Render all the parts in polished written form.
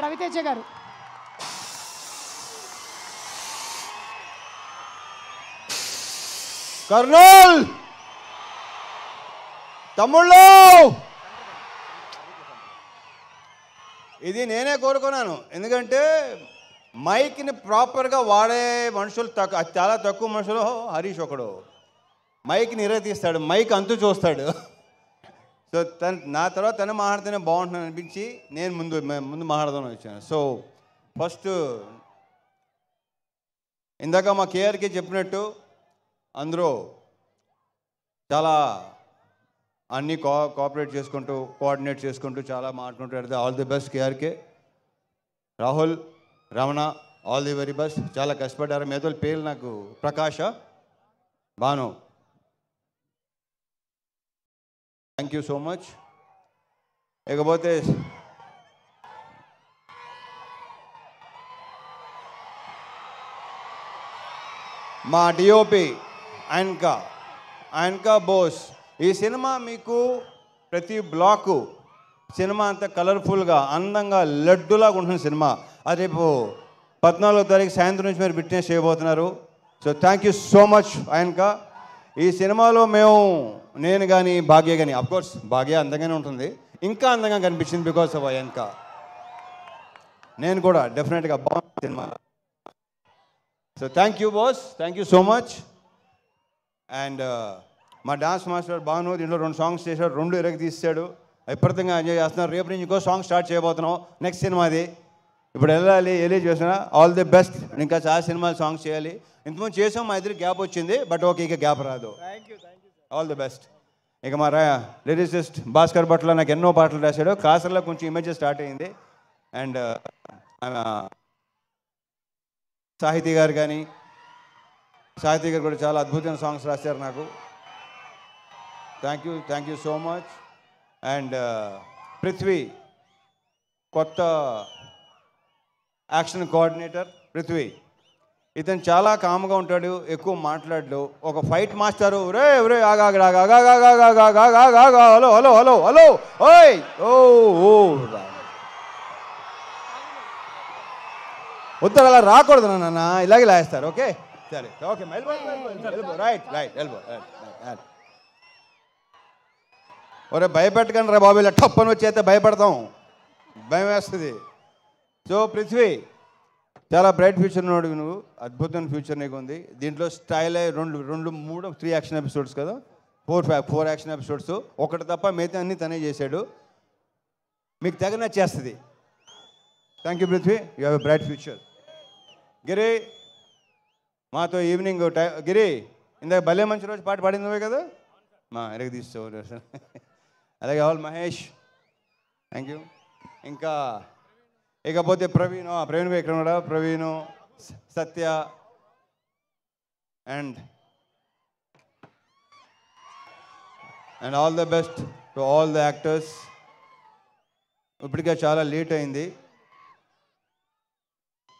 రవితేజ గారు. కర్నూల్ తమ్ముళ్ళు, ఇది నేనే కోరుకున్నాను. ఎందుకంటే మైక్ని ప్రాపర్గా వాడే మనుషులు చాలా తక్కువ మనుషులు. హరీష్ ఒకడు మైక్ని ఇరగతీస్తాడు, మైక్ అంతు చూస్తాడు. సో నా తర్వాత తను మాట్లాడితేనే బాగుంటుందని అనిపించి నేను ముందు మాట్లాడదామని వచ్చాను. సో ఫస్ట్ ఇందాక మా కేఆర్కి చెప్పినట్టు అందరూ చాలా అన్నీ కోఆపరేట్ చేసుకుంటూ కోఆర్డినేట్ చేసుకుంటూ చాలా మాట్లాడుతుంటారు. All the best KRK. Rahul, Ramana, all the very best. చాలా కష్టపడ్డారు. మేతో పేర్లు నాకు Prakash, Bhanu, thank you so much. ఇకపోతే మా డిఓపి ఆయనకా బోస్. ఈ సినిమా మీకు ప్రతి బ్లాకు సినిమా అంతా కలర్ఫుల్గా అందంగా లడ్డులాగా ఉంటుంది సినిమా. అది రేపు 14వ తారీఖు సాయంత్రం నుంచి మీరు విట్నెస్ చేయబోతున్నారు. So thank you so much ఆయనకా. ఈ సినిమాలో నేను కానీ భాగ్య కానీ, అఫ్కోర్స్ భాగ్య అందంగానే ఉంటుంది, ఇంకా అందంగా కనిపించింది బికాస్ ఆఫ్ ఆయనకా. నేను కూడా డెఫినెట్గా బాగుంది cinema. So thank you boss, thank you so much. And మా డాన్స్ మాస్టర్ భాను దీంట్లో 2 సాంగ్స్ చేశాడు, 2 ఇరగ తీసాడు. విపరీతంగా ఎంజాయ్ చేస్తున్నారు. రేపు నుంచి ఇంకో సాంగ్ స్టార్ట్ చేయబోతున్నాం, నెక్స్ట్ సినిమాది. ఇప్పుడు వెళ్ళాలి చేసిన ఆల్ ది బెస్ట్. ఇంకా చాలా సినిమాలు సాంగ్స్ చేయాలి. ఇంతకుముందు చేసాం, మా ఇద్దరికి గ్యాప్ వచ్చింది, బట్ ఓకే ఇక గ్యాప్ రాదు. All the best. ఇక మా లిరిసిస్ట్ భాస్కర్ భట్ల నాకు ఎన్నో పాటలు రాశాడు. కాసర్లో కొంచెం ఇమేజ్ స్టార్ట్ అయింది. అండ్ సాహితీ గారు కూడా చాలా అద్భుతమైన సాంగ్స్ రాశారు నాకు. Thank you so much. And Prithvi, కొత్త యాక్షన్ కోఆర్డినేటర్ పృథ్వీ. ఇతను చాలా కామ్గా ఉంటాడు, ఎక్కువ మాట్లాడు. ఒక fight master, hello hello hello hello ఓయ్ ఓ ఉత్తరం అలా రాకూడదు నాన్న, ఇలాగే లాగేస్తారు. ఓకే సరే, ఓకే రైట్ ఎల్బో. ఒరే భయపెట్టకండి రా బాబు, ఇలా టప్పని వచ్చేస్తే భయపడతాం, భయం వేస్తుంది. సో పృథ్వీ, చాలా బ్రైట్ ఫ్యూచర్ ఉన్నాడు నువ్వు, అద్భుతమైన ఫ్యూచర్ నీకు ఉంది. దీంట్లో స్టైల్ 3 యాక్షన్ ఎపిసోడ్స్ కదా, 4 యాక్షన్ ఎపిసోడ్స్, ఒకటి తప్ప మిగతా అన్నీ తనే చేశాడు. మీకు తెగ నచ్చేస్తుంది. Thank you Prithvi, you have a bright future. Giri, మాతో ఈవినింగ్ గిరి ఇందాక భలే మంచి రోజు పాట పాడింది నువ్వే కదా, మా ఎరగ తీసుకో. అలాగే ఆల్ మహేష్, థ్యాంక్ యూ. ఇంకా ఇకపోతే ప్రవీణ్ ఇక్కడ కూడా Praveen, Satya and all the best to all the actors. ఇప్పటికే చాలా లేట్ అయింది.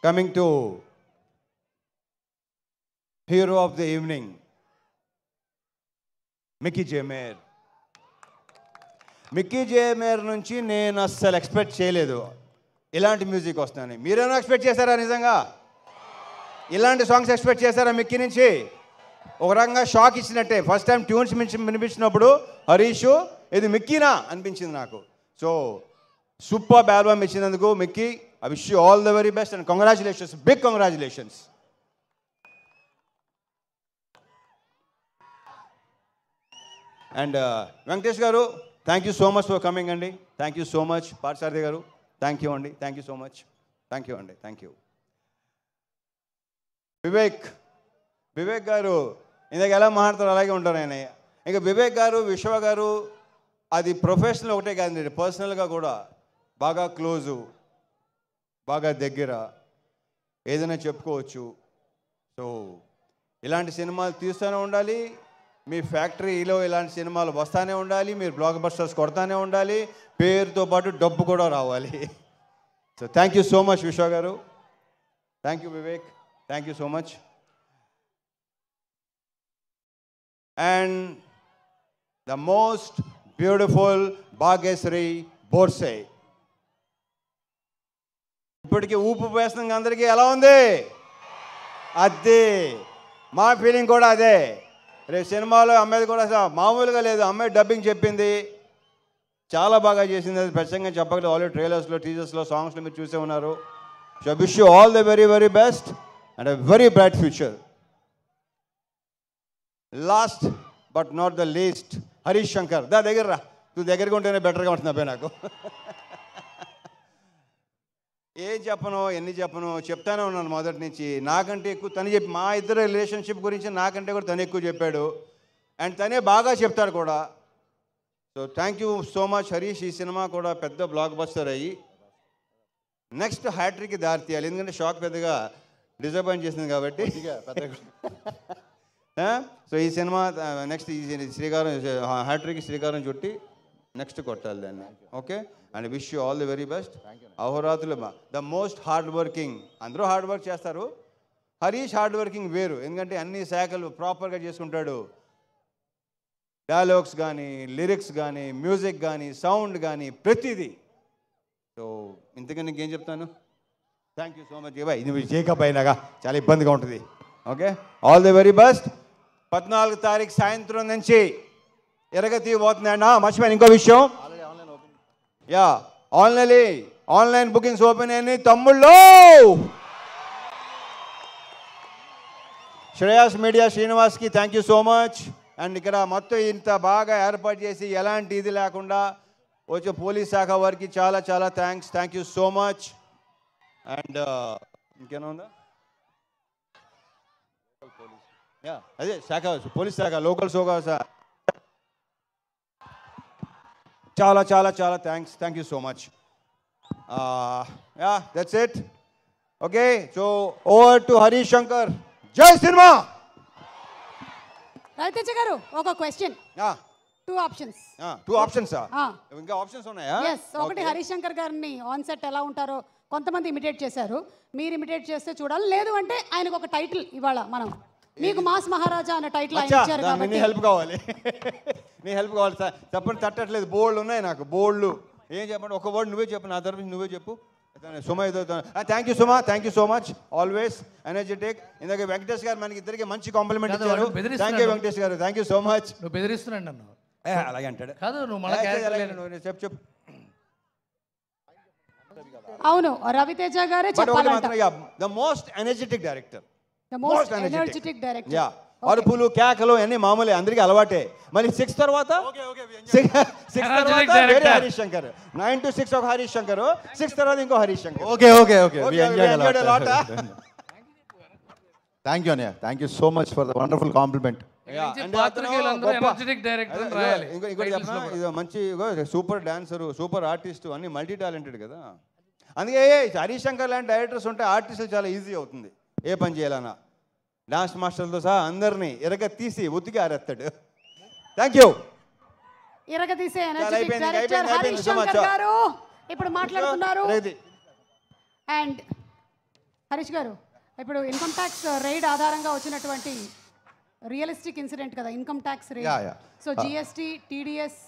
Coming to hero of the evening, Mickey J Meyer నుంచి నేను అస్సలు ఎక్స్పెక్ట్ చేయలేదు ఇలాంటి మ్యూజిక్ వస్తుందని. మీరేమో ఎక్స్పెక్ట్ చేశారా? నిజంగా ఇలాంటి సాంగ్స్ ఎక్స్పెక్ట్ చేశారా మిక్కీ నుంచి? ఒక రకంగా షాక్ ఇచ్చినట్టే. ఫస్ట్ టైం ట్యూన్స్ వినిపించినప్పుడు హరీషు ఇది మిక్కీనా అనిపించింది నాకు. సో సూపర్ ఆల్బమ్ ఇచ్చినందుకు Mickey, I wish you all the very best and congratulations, big congratulations. And Venkatesh garu, thank you so much for coming అండి. Thank you so much. Parthasarathy garu, thank you అండి. Thank you so much. Thank you అండి. Thank you. Vivek garu ఇందాక ఎలా మాట్లాడతారు అలాగే ఉంటారు ఆయన. ఇంకా వివేక్ గారు, విశ్వ గారు, అది ప్రొఫెషనల్ ఒకటే కాదండి, పర్సనల్గా కూడా బాగా క్లోజు, బాగా దగ్గర, ఏదైనా చెప్పుకోవచ్చు. సో ఇలాంటి సినిమాలు తీస్తూనే ఉండాలి, మీ ఫ్యాక్టరీలో ఇలాంటి సినిమాలు వస్తూనే ఉండాలి, మీరు బ్లాక్ బస్టర్స్ కొడతానే ఉండాలి, పేరుతో పాటు డబ్బు కూడా రావాలి. So thank you so much Vishwa గారు. Thank you Vivek, thank you so much. And the most beautiful Bhagyashri Borse. ఇప్పటికీ ఊపు వేస్తున్న అందరికీ ఎలా ఉంది? అదే మా ఫీలింగ్ కూడా అదే. రేపు సినిమాలో అమ్మాయిది కూడా మామూలుగా లేదు. అమ్మాయి డబ్బింగ్ చెప్పింది, చాలా బాగా చేసింది. అది ప్రత్యేకంగా చెప్పగలదు. ఆల్రెడీ ట్రైలర్స్లో, టీజర్స్లో, సాంగ్స్లో మీరు చూసే ఉన్నారు. So wish you all the very very best and a very bright future. Last but not the least, Harish Shankar. దగ్గర రా, నువ్వు దగ్గరగా ఉంటేనే బెటర్గా ఉంటుంది అబ్బాయి నాకు. ఏం చెప్పను, ఎన్ని చెప్పను, చెప్తానే ఉన్నాను మొదటి నుంచి. నాకంటే ఎక్కువ తను చెప్పి, మా ఇద్దరు రిలేషన్షిప్ గురించి నాకంటే కూడా తను ఎక్కువ చెప్పాడు. అండ్ తనే బాగా చెప్తాడు కూడా. So thank you so much Harish. ఈ సినిమా కూడా పెద్ద బ్లాక్ బస్టర్ అయ్యి నెక్స్ట్ హ్యాట్రిక్కి దారి తీయాలి. ఎందుకంటే షాక్ పెద్దగా డిసప్పాయింట్ చేసింది కాబట్టి. సో ఈ సినిమా నెక్స్ట్ ఈ శ్రీకారం హ్యాట్రిక్ శ్రీకారం చుట్టి నెక్స్ట్ కొట్టాలి దాన్ని. Okay, and wish you all the very best. అహోరాత్రులు ద మోస్ట్ హార్డ్ వర్కింగ్. అందరూ హార్డ్ వర్క్ చేస్తారు, హరీష్ హార్డ్ వర్కింగ్ వేరు. ఎందుకంటే అన్ని శాఖలు ప్రాపర్గా చేసుకుంటాడు. డైలాగ్స్ కానీ, లిరిక్స్ కానీ, మ్యూజిక్ కానీ, సౌండ్ కానీ, ప్రతిదీ. సో ఇంతకన్నా నీకేం చెప్తాను. Thank you so much. Boy, నువ్వు చేకప్ అయినాగా చాలా ఇబ్బందిగా ఉంటుంది. Okay, all the very best. 14 తారీఖు సాయంత్రం నుంచి ఎరగతి పోతుందండి. మర్చిపోయాను ఇంకో విషయం. యా, ఆన్లైన్ బుకింగ్స్ ఓపెన్ అయినాయి తమ్ముళ్ళు. శ్రేయాస్ మీడియా శ్రీనివాస్కి thank you so much. And ఇక్కడ మొత్తం ఇంత బాగా ఏర్పాటు చేసి ఎలాంటి ఇది లేకుండా వచ్చే పోలీస్ శాఖ వారికి చాలా చాలా thanks. Thank you so much. And ఇంకేనా ఉందా? అదే శాఖ, పోలీస్ శాఖ, లోకల్ శాఖ, చాలా చాలా చాలా thanks. Thank you so much. Yeah, that's it. Okay, so over to Harish Shankar. జై సినిమా. రవితేజ గారు, ఒక క్వశ్చన్. 2 ఆప్షన్స్. 2 ఆప్షన్సా? ఇంకా ఆప్షన్స్ ఉన్నాయా? ఒకటి, హరీష్ శంకర్ గారిని ఆన్ సెట్ ఎలా ఉంటారో కొంతమంది ఇమిటేట్ చేశారు, మీరు ఇమిటేట్ చేస్తే చూడాలి. లేదు అంటే ఆయనకు ఒక టైటిల్ ఇవాళ మనం, మీకు మాస్ మహారాజా అనే టైటిల్ ఆయన ఇచ్చారు కాబట్టి నీ హెల్ప్ కావాలి. నీ హెల్ప్ కావాలి సార్. చెప్పండి, తట్టట్లేదు. బోల్డ్ ఉన్నాయి నాకు, బోల్డ్. ఏం చెప్పండి, ఒక వర్డ్ నువ్వే చెప్పు, నా తరఫు నువ్వే చెప్పు. సుమ ఏదో. Thank you Suma, thank you so much. Always energetic. ఇందాక వెంకటేష్ గారు మనకి ఇద్దరికి మంచి కాంప్లిమెంట్ ఇచ్చారు. Thank you Venkatesh garu, thank you so much. నువ్వు బెదిరిస్తున్నాడు నన్ను. అలాగే అంటాడు. కాదు, నువ్వు మళ్ళీ చెప్పు. అవును, రవితేజ గారే చెప్పాలంట. The most energetic director. The most energetic director. Yeah, అరుపులు కేకలు అన్ని మామూలే, అందరికీ అలవాటే. మళ్ళీ 6 తర్వాత వేరే హరీష్ శంకర్. 9 to 6 ఒక హరీష్ శంకర్, 6 తర్వాత ఇంకో Harish Shankar. Okay okay okay, thank you అన్నయ్య. Thank you so much for the wonderful compliment. మంచి సూపర్ డాన్సరు, సూపర్ ఆర్టిస్టు, అన్ని మల్టీ టాలెంటెడ్ కదా. అందుకే హరీష్ శంకర్ లాంటి డైరెక్టర్స్ ఉంటే ఆర్టిస్టులు చాలా ఈజీ అవుతుంది ఏ పని చేయాలన్నా. డాన్స్ మాస్టర్లతో సహా అందరినీ ఎరగ తీసి ఉతికి ఆరేస్తాడు. Thank you. ఎరగ తీసే ఎనర్జెటిక్ డైరెక్టర్ హరీష్ శంకర్ గారు ఇప్పుడు మాట్లాడుతున్నారు. అండ్ హరీష్ గారు, ఇప్పుడు ఇన్కమ్ ట్యాక్స్ రైడ్ ఆధారంగా వచ్చినటువంటి రియలిస్టిక్ ఇన్సిడెంట్ కదా, income tax raid. So GST, TDS